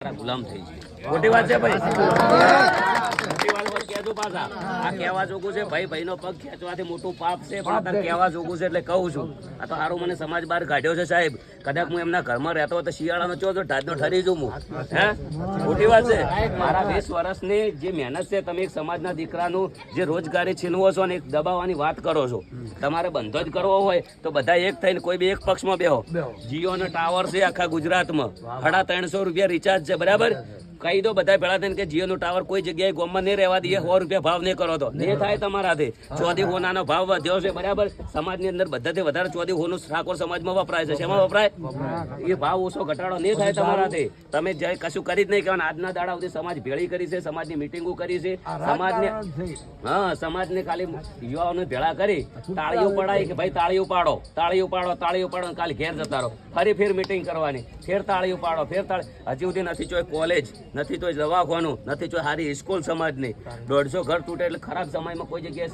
ગુલામ થઈ છે મોટી વાત છે ભાઈ મોટી વાત કહેજો પાછા આ કહેવા જોગું છે ભાઈ ભાઈનો પગ ખેંચવાથી મોટું પાપ છે પણ અત્યારે કહેવા જોગું છે એટલે કહું છું આ તો સારું મને સમાજ બહાર કાઢ્યો છે સાહેબ કદાચ હું એમના ઘરમાં રહેતો હોય તો શિયાળાનો ચો તો ઢાજનો ઠરી જઉં હું હે મોટી વાત છે મારા 20 વર્ષની જે મહેનત છે તમે એક સમાજના દીકરાનું જે રોજગારી છીનવો છો ને એક દબાવવાની વાત કરો છો તમારે બંધો જ કરવો હોય તો બધા એક થઈને કોઈ બી એક પક્ષમાં બેહો જીઓનો ટાવર છે આખા ગુજરાતમાં 350 રૂપિયા રિચાર્જ છે બરાબર કહી દો બધા ભેળા થઈને કે જીઓનો ટાવર કોઈ જગ્યાએ ગામમાં નહીં રહેવા દઈએ 100 રૂપિયા ભાવ નહીં કરો તો નહીં થાય તમારાથી ચોથી હોનાનો ભાવ વધ્યો છે બરાબર સમાજની અંદર બધાથી વધારે ચોથી હોનું ઠાકોર સમાજમાં વપરાય છે શેમાં વપરાય એ ભાવ ઓછો ઘટાડો નહીં થાય તમારાથી તમે જે કશું કરી જ નહીં કહેવાના આજના દાડા સુધી સમાજ ભેળી કરી છે સમાજની મિટિંગો કરી છે સમાજને સમાજને ખાલી યુવાઓને ભેળા કરી તાળીઓ પડાય કે ભાઈ તાળીઓ પાડો કાલે ઘેર જતા રહો ફેર મિટિંગ કરવાની ફેર તાળીઓ પાડો ફેર હજી સુધી નથી ચોય કોલેજ નથી તો દવાખાનું નથી તો સારી સ્કૂલ સમાજની 150 ઘર તૂટે એટલે ખરાબ સમયમાં કોઈ જગ્યાએ